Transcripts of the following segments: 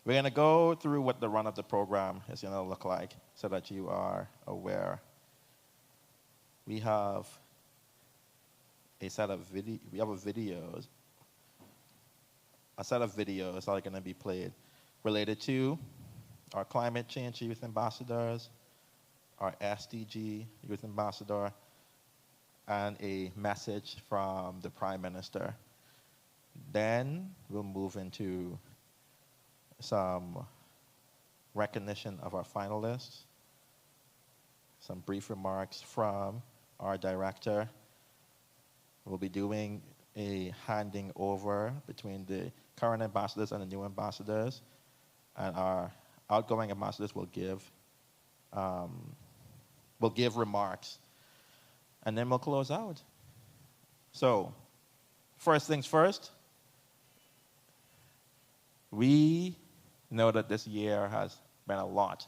We're going to go through what the run of the program is going to look like so that you are aware. We have a set of videos. A set of videos that are going to be played related to our climate change youth ambassadors, our SDG youth ambassador, and a message from the Prime Minister. Then we'll move into some recognition of our finalists, some brief remarks from our director. We'll be doing a handing over between the current ambassadors and the new ambassadors, and our outgoing ambassadors will give remarks, and then we'll close out. So, first things first, we know that this year has been a lot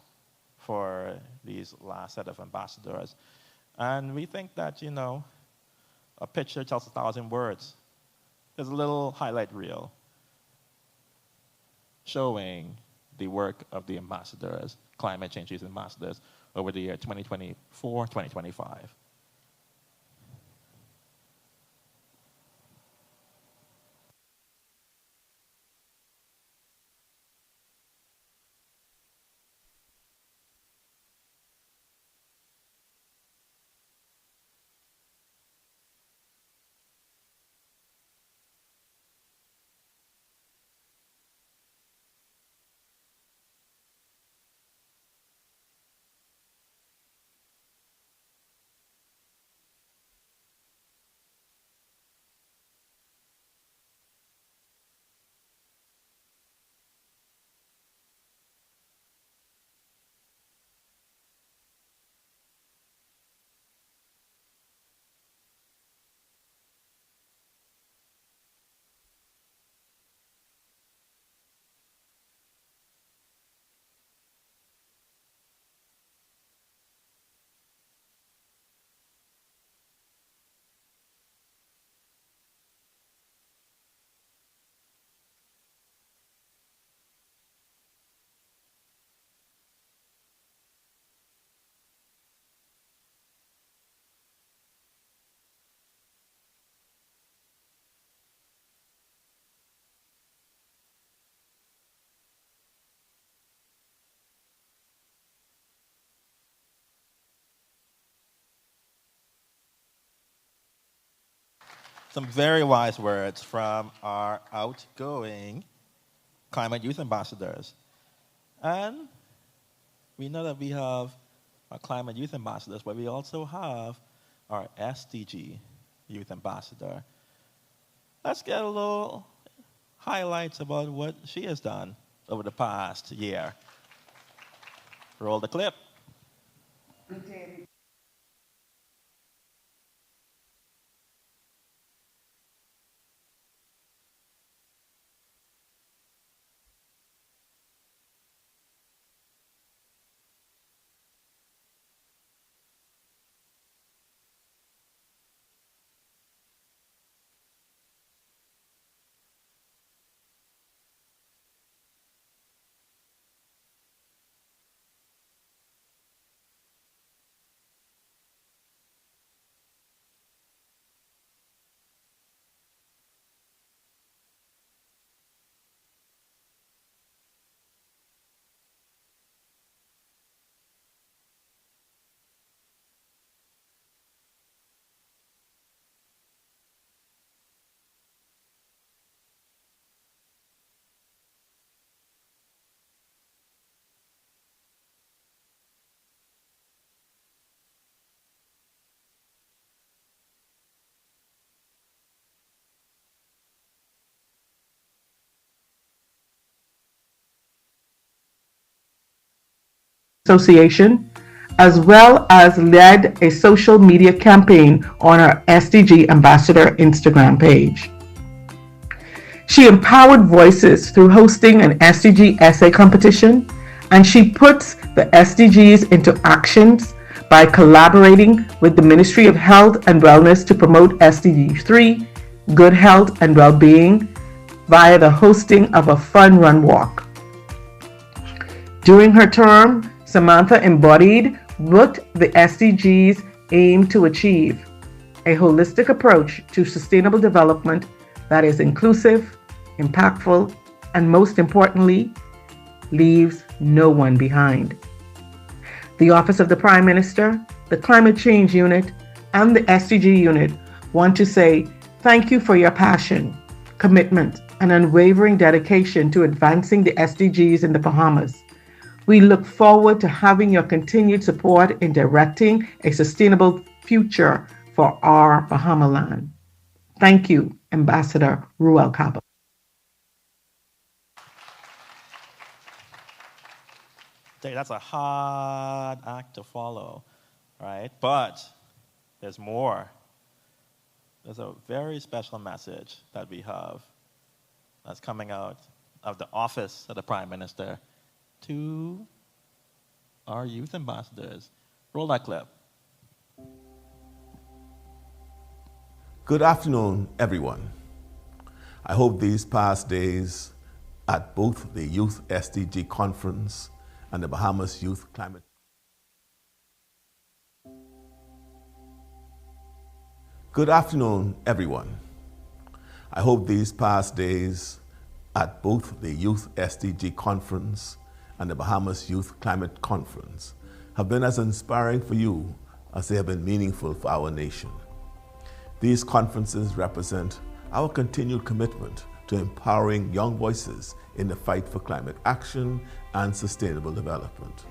for these last set of ambassadors, and we think that, you know, a picture tells 1,000 words. There's a little highlight reel showing the work of the ambassadors, climate change youth ambassadors, over the year 2024, 2025. Some very wise words from our outgoing climate youth ambassadors. And we know that we have our climate youth ambassadors, but we also have our SDG youth ambassador. Let's get a little highlights about what she has done over the past year. Roll the clip. Association, as well as led a social media campaign on our SDG Ambassador Instagram page. She empowered voices through hosting an SDG essay competition, and she puts the SDGs into actions by collaborating with the Ministry of Health and Wellness to promote SDG 3, good health and well-being, via the hosting of a fun run walk. During her term, Samantha embodied what the SDGs aim to achieve: a holistic approach to sustainable development that is inclusive, impactful, and most importantly, leaves no one behind. The Office of the Prime Minister, the Climate Change Unit, and the SDG Unit want to say thank you for your passion, commitment, and unwavering dedication to advancing the SDGs in the Bahamas. We look forward to having your continued support in directing a sustainable future for our Bahamaland. Thank you, Ambassador Ruel Cabo. That's a hard act to follow, right? But there's more. There's a very special message that we have that's coming out of the office of the Prime Minister to our youth ambassadors. Roll that clip. Good afternoon, everyone. I hope these past days at both the Youth SDG Conference and the Bahamas Youth Climate. Good afternoon, everyone. I hope these past days at both the Youth SDG Conference and the Bahamas Youth Climate Conference have been as inspiring for you as they have been meaningful for our nation. These conferences represent our continued commitment to empowering young voices in the fight for climate action and sustainable development.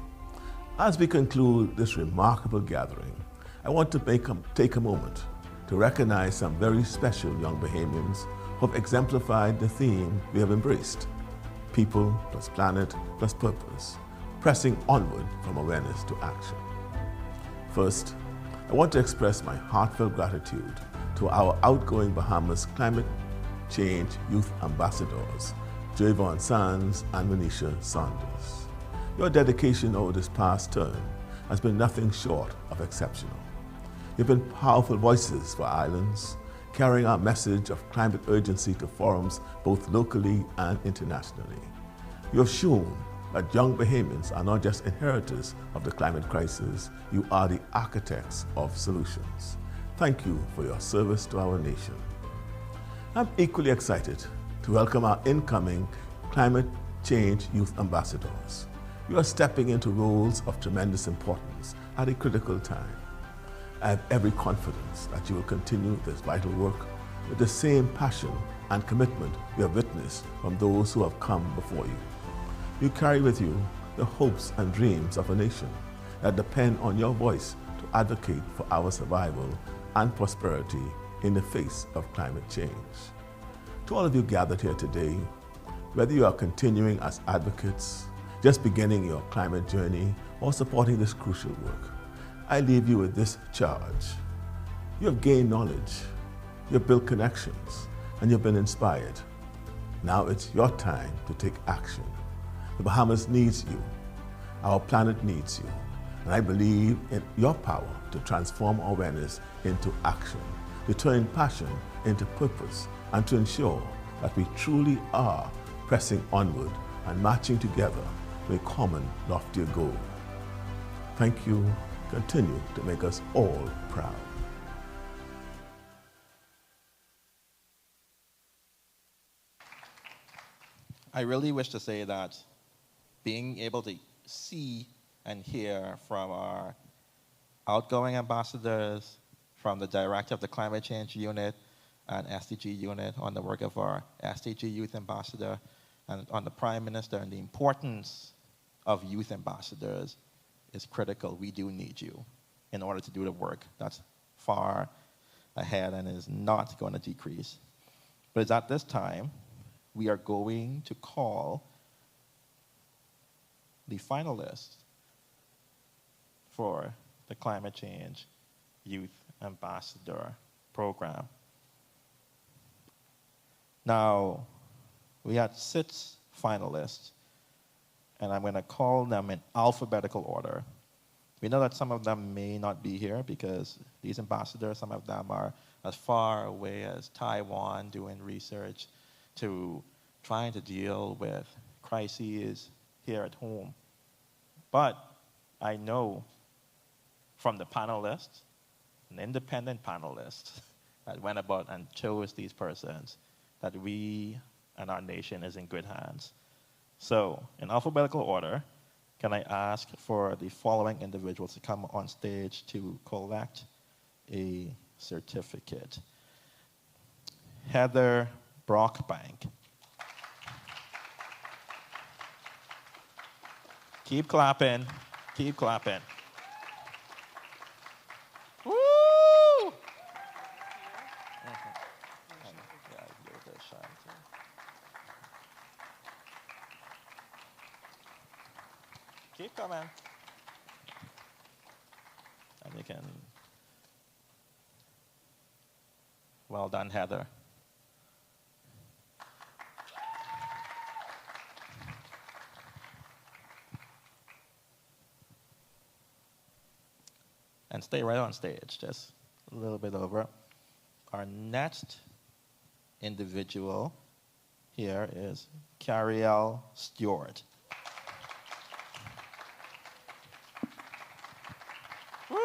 As we conclude this remarkable gathering, I want to take a moment to recognize some very special young Bahamians who have exemplified the theme we have embraced: people plus planet plus purpose, pressing onward from awareness to action. First, I want to express my heartfelt gratitude to our outgoing Bahamas Climate Change Youth Ambassadors, Javon Sands and Manisha Saunders. Your dedication over this past term has been nothing short of exceptional. You've been powerful voices for islands, carrying our message of climate urgency to forums both locally and internationally. You have shown that young Bahamians are not just inheritors of the climate crisis, you are the architects of solutions. Thank you for your service to our nation. I'm equally excited to welcome our incoming Climate Change Youth Ambassadors. You are stepping into roles of tremendous importance at a critical time. I have every confidence that you will continue this vital work with the same passion and commitment we have witnessed from those who have come before you. You carry with you the hopes and dreams of a nation that depend on your voice to advocate for our survival and prosperity in the face of climate change. To all of you gathered here today, whether you are continuing as advocates, just beginning your climate journey, or supporting this crucial work, I leave you with this charge. You have gained knowledge, you have built connections, and you've been inspired. Now it's your time to take action. The Bahamas needs you. Our planet needs you. And I believe in your power to transform awareness into action, to turn passion into purpose, and to ensure that we truly are pressing onward and marching together to a common, loftier goal. Thank you. Continue to make us all proud. I really wish to say that being able to see and hear from our outgoing ambassadors, from the director of the Climate Change Unit and SDG Unit on the work of our SDG Youth Ambassador, and on the Prime Minister, and the importance of youth ambassadors is critical. We do need you in order to do the work that's far ahead and is not going to decrease. But it's at this time we are going to call the finalists for the Climate Change Youth Ambassador Program. Now, we had 6 finalists, and I'm going to call them in alphabetical order. We know that some of them may not be here because these ambassadors, some of them are as far away as Taiwan doing research to trying to deal with crises here at home. But I know from the panelists, an independent panelist that went about and chose these persons, that we and our nation is in good hands. So, in alphabetical order, can I ask for the following individuals to come on stage to collect a certificate? Heather Brockbank. Keep clapping. Keep clapping. Woo! Keep coming. And you can. Well done, Heather. And stay right on stage, just a little bit over. Our next individual here is Cariel Stewart. Woo!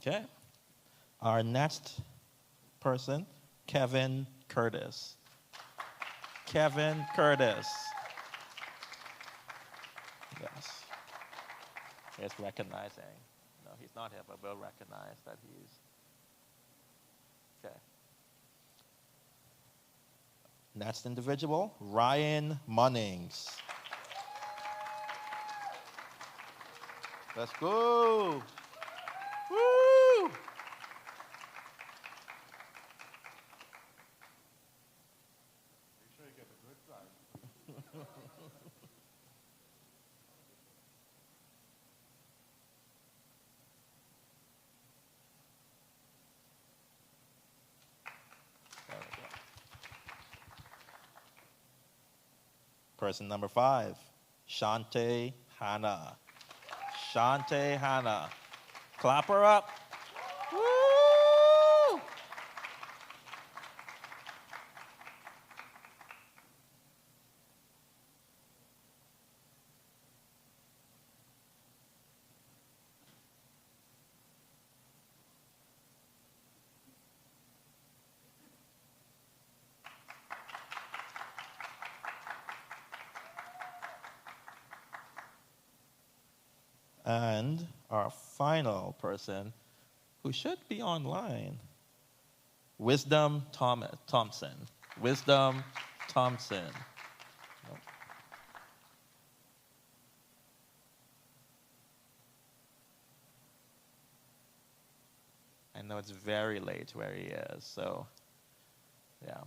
Okay. Our next person, Kevin Curtis. Kevin Curtis. Yes. He's recognizing. No, he's not here, but we'll recognize that he's. Okay. Next individual, Ryan Munnings. Let's go. Woo! Person number 5, Shante Hanna. Shante Hanna. Clap her up. Woo! And our final person, who should be online, Wisdom Thompson. Wisdom Thompson. Nope. I know it's very late where he is, so yeah.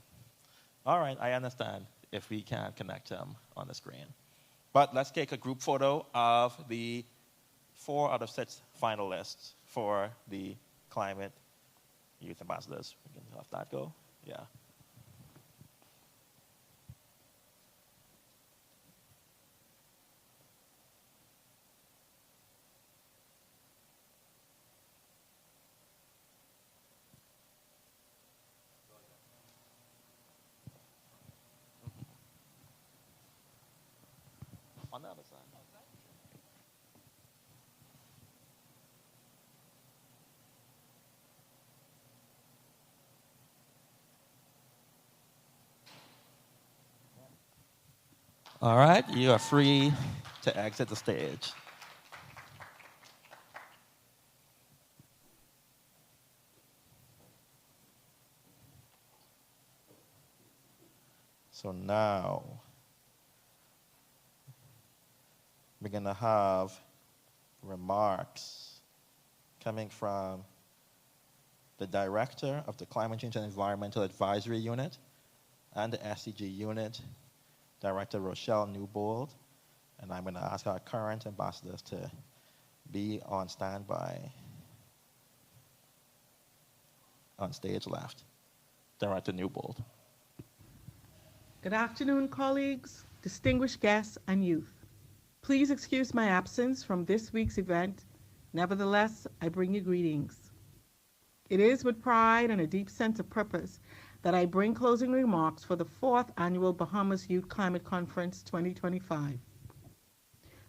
All right, I understand if we can't connect him on the screen. But let's take a group photo of the 4 out of 6 finalists for the Climate Youth Ambassadors. We can have that go. Yeah. On the other side. All right, you are free to exit the stage. So now we're going to have remarks coming from the director of the Climate Change and Environmental Advisory Unit and the SDG Unit, Director Rochelle Newbold, and I'm going to ask our current ambassadors to be on standby. on stage left. Director Newbold. Good afternoon, colleagues, distinguished guests, and youth. Please excuse my absence from this week's event. Nevertheless, I bring you greetings. It is with pride and a deep sense of purpose that I bring closing remarks for the 4th Annual Bahamas Youth Climate Conference 2025.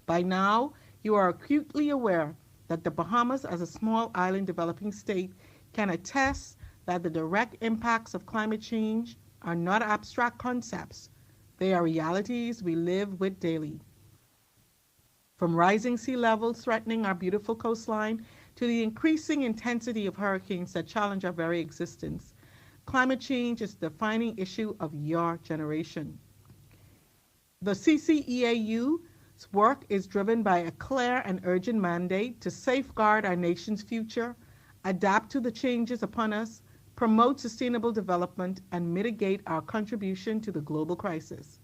By now, you are acutely aware that the Bahamas, as a small island developing state, can attest that the direct impacts of climate change are not abstract concepts. They are realities we live with daily. From rising sea levels threatening our beautiful coastline to the increasing intensity of hurricanes that challenge our very existence, climate change is the defining issue of your generation. The CCEAU's work is driven by a clear and urgent mandate to safeguard our nation's future, adapt to the changes upon us, promote sustainable development, and mitigate our contribution to the global crisis.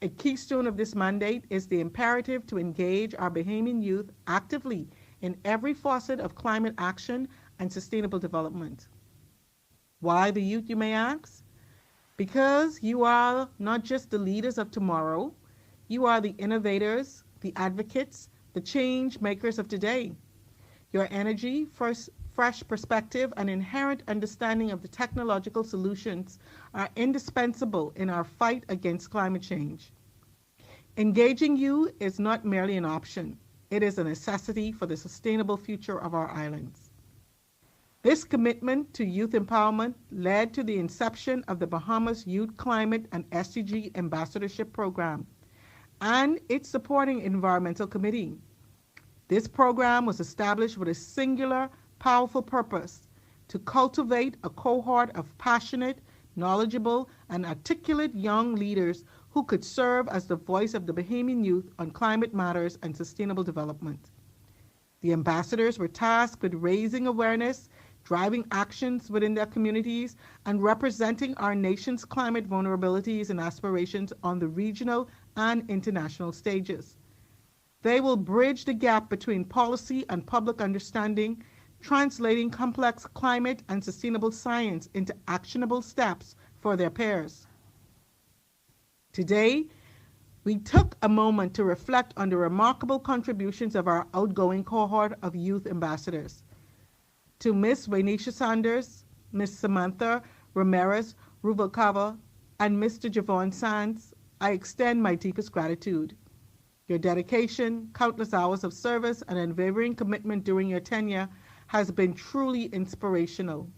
A keystone of this mandate is the imperative to engage our Bahamian youth actively in every facet of climate action and sustainable development. Why the youth, you may ask? Because you are not just the leaders of tomorrow, you are the innovators, the advocates, the change makers of today. Your energy, fresh perspective, and inherent understanding of the technological solutions are indispensable in our fight against climate change. Engaging you is not merely an option, it is a necessity for the sustainable future of our islands. This commitment to youth empowerment led to the inception of the Bahamas Youth Climate and SDG Ambassadorship Program and its supporting environmental committee. This program was established with a singular, powerful purpose: to cultivate a cohort of passionate, knowledgeable, and articulate young leaders who could serve as the voice of the Bahamian youth on climate matters and sustainable development. The ambassadors were tasked with raising awareness, driving actions within their communities, and representing our nation's climate vulnerabilities and aspirations on the regional and international stages. They will bridge the gap between policy and public understanding, translating complex climate and sustainable science into actionable steps for their peers. Today, we took a moment to reflect on the remarkable contributions of our outgoing cohort of youth ambassadors. To Ms. Waynisha Sanders, Ms. Samantha Ramirez Rubalcaba, and Mr. Javon Sands, I extend my deepest gratitude. Your dedication, countless hours of service, and unwavering commitment during your tenure has been truly inspirational.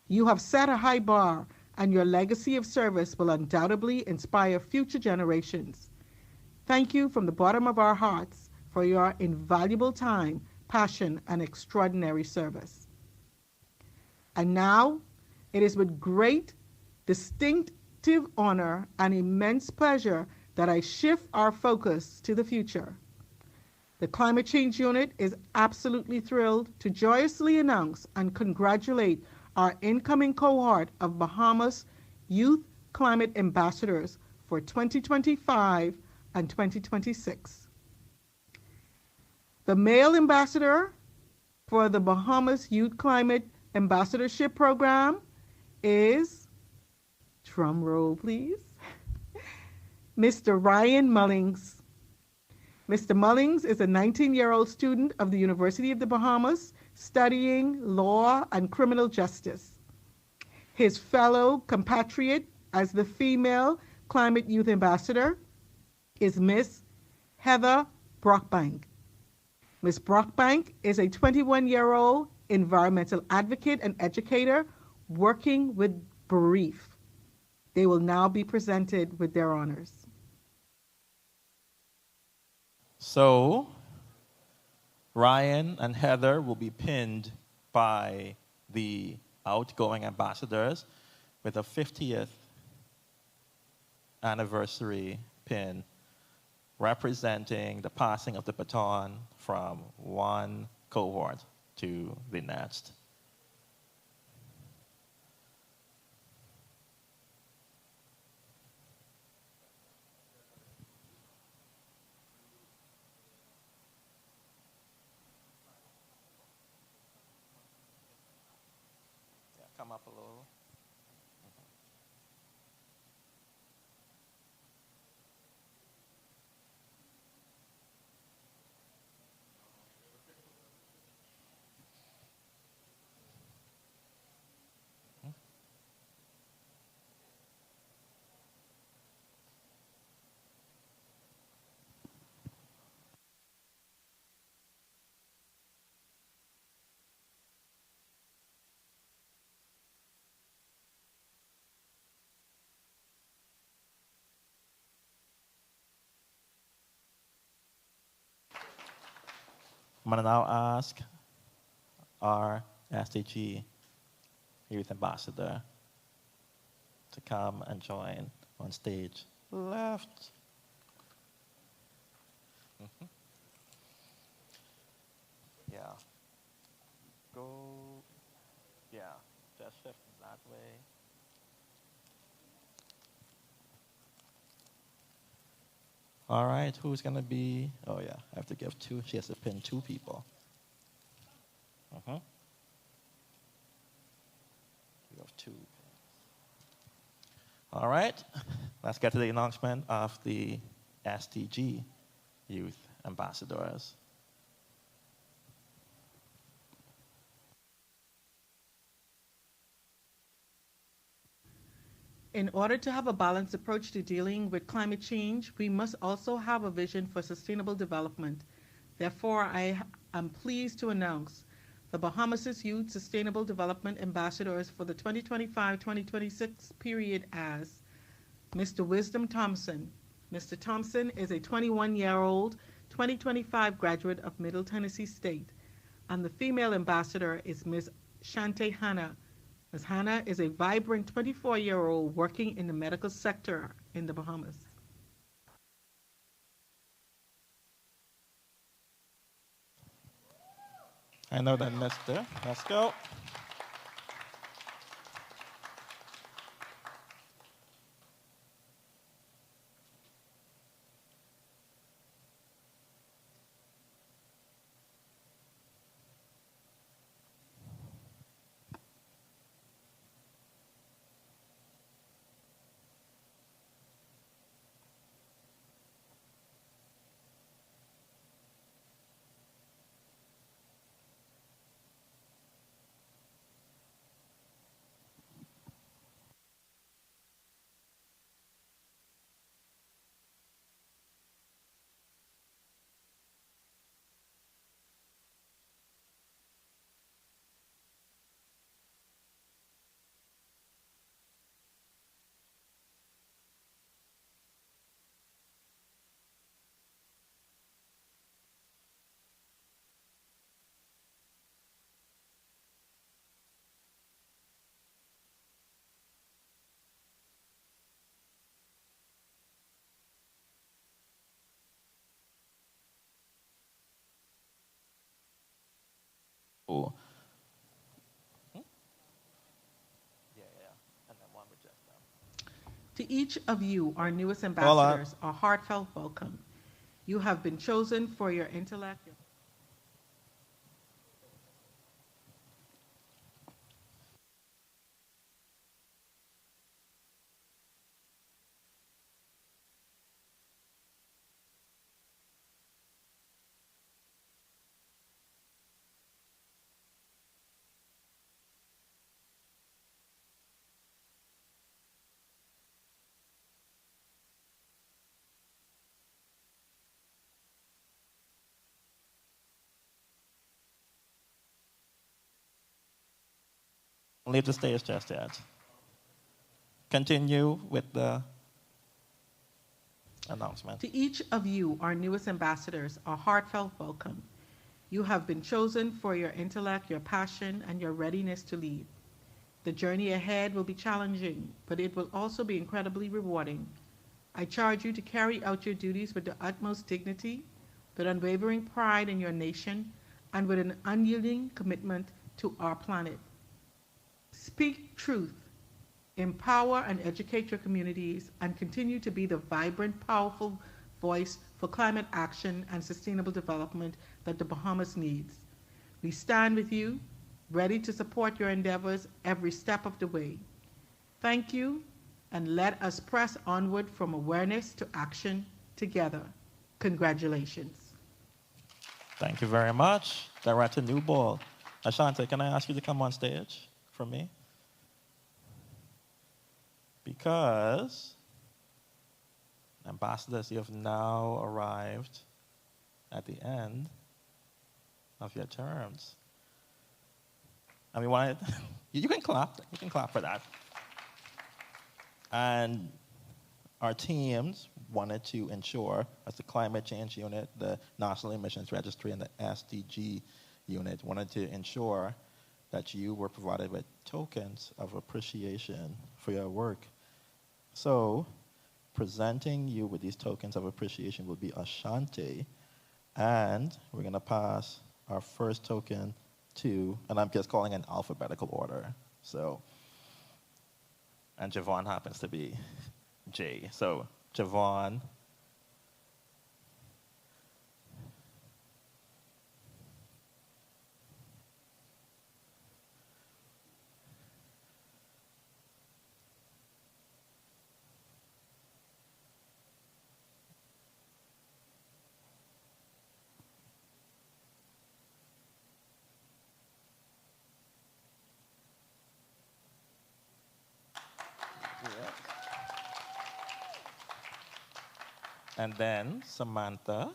You have set a high bar, and your legacy of service will undoubtedly inspire future generations. Thank you from the bottom of our hearts for your invaluable time, passion, and extraordinary service. And now, it is with great, distinctive honor and immense pleasure that I shift our focus to the future. The Climate Change Unit is absolutely thrilled to joyously announce and congratulate our incoming cohort of Bahamas Youth Climate Ambassadors for 2025 and 2026. The male ambassador for the Bahamas Youth Climate Ambassadorship Program is, drum roll please, Mr. Ryan Mullings. Mr. Mullings is a 19-year-old student of the University of the Bahamas studying law and criminal justice. His fellow compatriot as the female Climate Youth Ambassador is Miss Heather Brockbank. Ms. Brockbank is a 21-year-old environmental advocate and educator working with Brief. They will now be presented with their honors. So, Ryan and Heather will be pinned by the outgoing ambassadors with a 50th anniversary pin representing the passing of the baton from one cohort to the next. come up a little. I'm going to now ask our SDG Youth Ambassador to come and join on stage left. Yeah. Go. Yeah. Just shift that way. All right. Who's going to be? Oh, yeah. I have to give two. She has to pin two people. We have two. All right. Let's get to the announcement of the SDG Youth Ambassadors. In order to have a balanced approach to dealing with climate change, we must also have a vision for sustainable development. Therefore, I am pleased to announce the Bahamas Youth Sustainable Development Ambassadors for the 2025-2026 period as Mr. Wisdom Thompson. Mr. Thompson is a 21-year-old 2025 graduate of Middle Tennessee State, and the female ambassador is Ms. Shante Hanna. Ms. Hanna is a vibrant 24-year-old working in the medical sector in the Bahamas. I know that, mister. Let's go. Cool. And then one with just them. To each of you, our newest ambassadors, a heartfelt welcome. You have been chosen for your intellect. Leave the stage just yet. Continue with the announcement. To each of you, our newest ambassadors, a heartfelt welcome. You have been chosen for your intellect, your passion, and your readiness to lead. The journey ahead will be challenging, but it will also be incredibly rewarding. I charge you to carry out your duties with the utmost dignity, with unwavering pride in your nation, and with an unyielding commitment to our planet. Speak truth, empower and educate your communities, and continue to be the vibrant, powerful voice for climate action and sustainable development that the Bahamas needs. We stand with you. ready to support your endeavors every step of the way. Thank you, and let us press onward from awareness to action together. Congratulations. Thank you very much, Director Newball. Ashante, can I ask you to come on stage for me? Because, ambassadors, you have now arrived at the end of your terms. I mean, why? You can clap. You can clap for that. And our teams wanted to ensure, as the Climate Change Unit, the National Emissions Registry, and the SDG Unit wanted to ensure that you were provided with tokens of appreciation for your work. So, presenting you with these tokens of appreciation will be Ashante, and we're going to pass our first token to, and I'm just calling in alphabetical order. So, and Javon happens to be J. So, Javon. And then Samantha.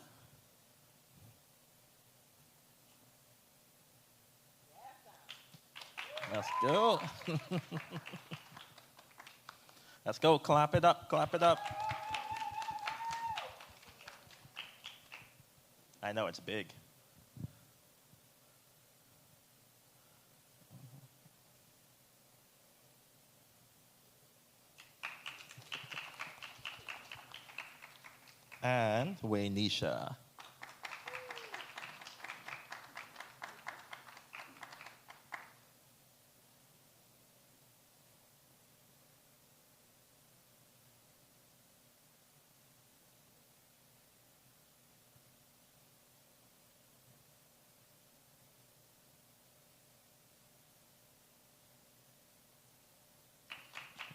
Let's go. Let's go. Clap it up. Clap it up. I know it's big. And Waynisha.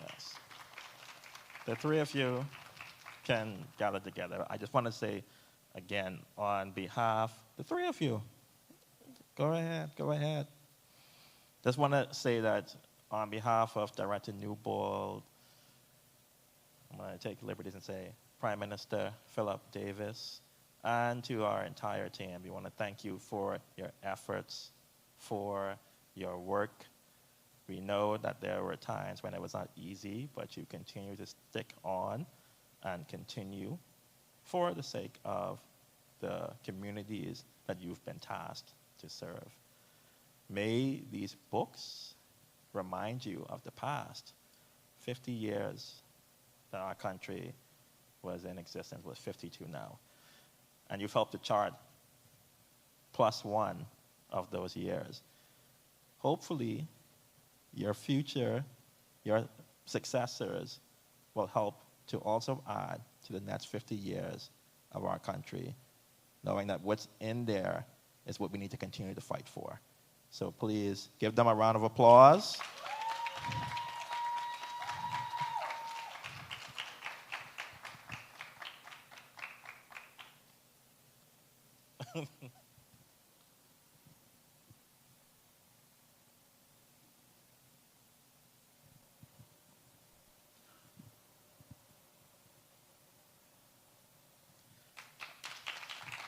Yes. The three of you can gather together. I just want to say again, on behalf, the three of you, go ahead, go ahead. Just want to say that on behalf of Director Newbold, I'm going to take liberties and say Prime Minister Philip Davis, and to our entire team, we want to thank you for your efforts, for your work. We know that there were times when it was not easy, but you continue to stick on and continue for the sake of the communities that you've been tasked to serve. May these books remind you of the past. 50 years that our country was in existence, was 52 now. And you've helped to chart +1 of those years. Hopefully, your future, your successors will help to also add to the next 50 years of our country, knowing that what's in there is what we need to continue to fight for. So please give them a round of applause.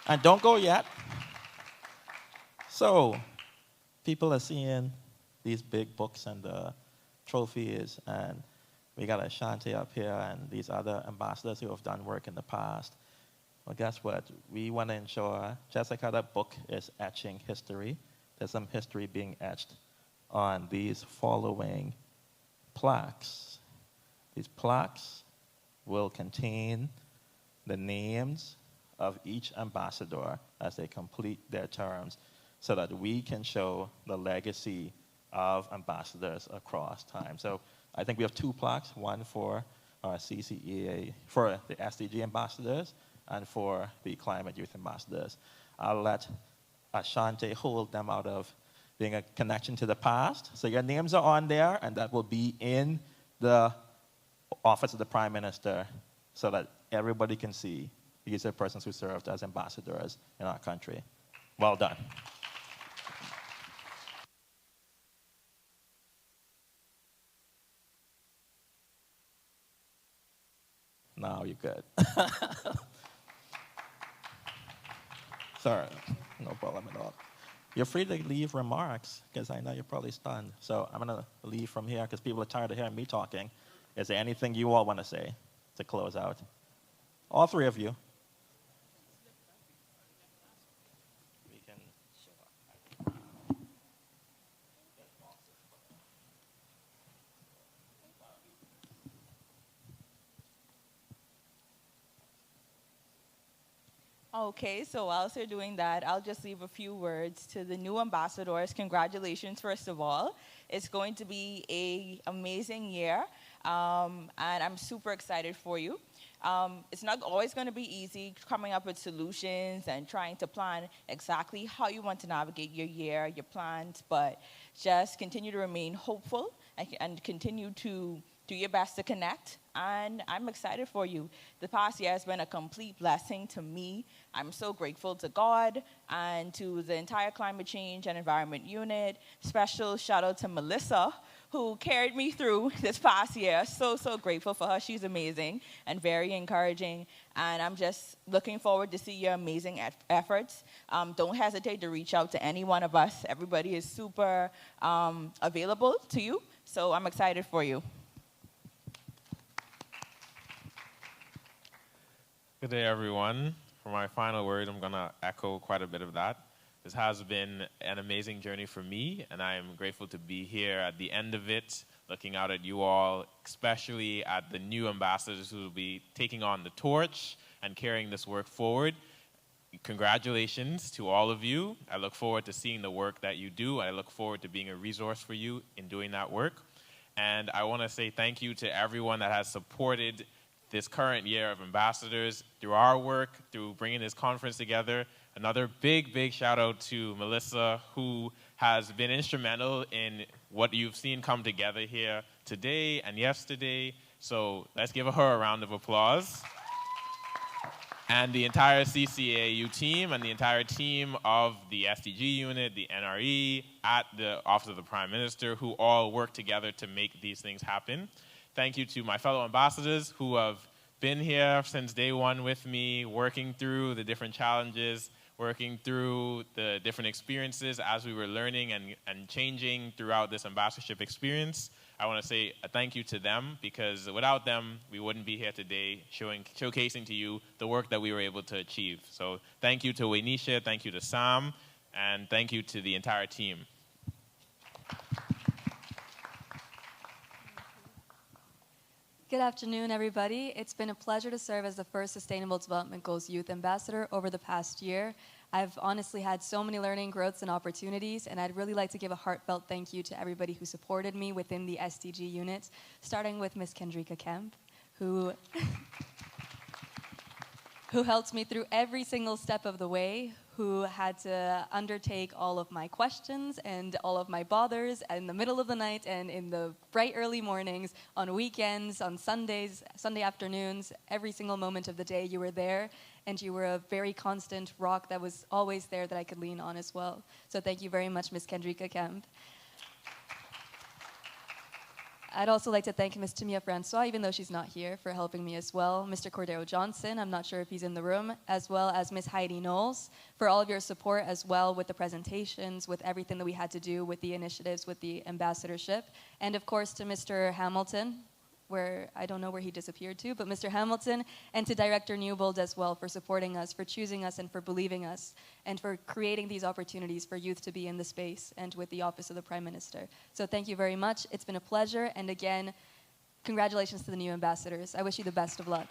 And don't go yet. So, people are seeing these big books and the trophies, and we got Ashante up here and these other ambassadors who have done work in the past. Well, guess what? We want to ensure, just like how that book is etching history, there's some history being etched on these following plaques. These plaques will contain the names of each ambassador as they complete their terms so that we can show the legacy of ambassadors across time. So I think we have 2 plaques, one for our CCEA, for the SDG ambassadors, and for the Climate Youth ambassadors. I'll let Ashante hold them out of being a connection to the past. So your names are on there, and that will be in the office of the Prime Minister so that everybody can see these are persons who served as ambassadors in our country. Well done. Now you're good. Sorry, no problem at all. You're free to leave remarks, because I know you're probably stunned. So I'm going to leave from here, because people are tired of hearing me talking. Is there anything you all want to say to close out? All three of you. We can. Okay, so whilst they're doing that, I'll just leave a few words to the new ambassadors. Congratulations, first of all. It's going to be an amazing year, and I'm super excited for you. It's not always going to be easy coming up with solutions and trying to plan exactly how you want to navigate your year, your plans, but just continue to remain hopeful and continue to do your best to connect, and I'm excited for you. The past year has been a complete blessing to me. I'm so grateful to God and to the entire Climate Change and Environment Unit. Special shout out to Melissa, who carried me through this past year. So grateful for her. She's amazing and very encouraging, and I'm just looking forward to see your amazing efforts. Don't hesitate to reach out to any one of us. Everybody is super available to you, so I'm excited for you. Good day, everyone. For my final word, I'm going to echo quite a bit of that. This has been an amazing journey for me, and I am grateful to be here at the end of it, looking out at you all, especially at the new ambassadors who will be taking on the torch and carrying this work forward. Congratulations to all of you. I look forward to seeing the work that you do. I look forward to being a resource for you in doing that work. And I want to say thank you to everyone that has supported this current year of ambassadors through our work, through bringing this conference together. Another big shout out to Melissa, who has been instrumental in what you've seen come together here today and yesterday. So let's give her a round of applause. And the entire CCAU team and the entire team of the SDG unit, the NRE, at the Office of the Prime Minister, who all work together to make these things happen. Thank you to my fellow ambassadors who have been here since day one with me, working through the different challenges, working through the different experiences as we were learning and changing throughout this ambassadorship experience. I want to say a thank you to them, because without them, we wouldn't be here today showcasing to you the work that we were able to achieve. So thank you to Wainisha, thank you to Sam, and thank you to the entire team. Good afternoon, everybody. It's been a pleasure to serve as the first Sustainable Development Goals Youth Ambassador over the past year. I've honestly had so many learning, growths, and opportunities, and I'd really like to give a heartfelt thank you to everybody who supported me within the SDG unit, starting with Ms. Kendrika Kemp, who helped me through every single step of the way, who had to undertake all of my questions and all of my bothers in the middle of the night and in the bright early mornings, on weekends, on Sundays, Sunday afternoons, every single moment of the day you were there, and you were a very constant rock that was always there that I could lean on as well. So thank you very much, Ms. Kendrika Kemp. I'd also like to thank Ms. Timia Francois, even though she's not here, for helping me as well. Mr. Cordero Johnson, I'm not sure if he's in the room, as well as Ms. Heidi Knowles, for all of your support as well with the presentations, with everything that we had to do with the initiatives, with the ambassadorship. And of course to Mr. Hamilton, where I don't know where he disappeared to, but Mr. Hamilton, and to Director Newbold as well for supporting us, for choosing us, and for believing us, and for creating these opportunities for youth to be in the space and with the Office of the Prime Minister. So thank you very much. It's been a pleasure, and again, congratulations to the new ambassadors. I wish you the best of luck.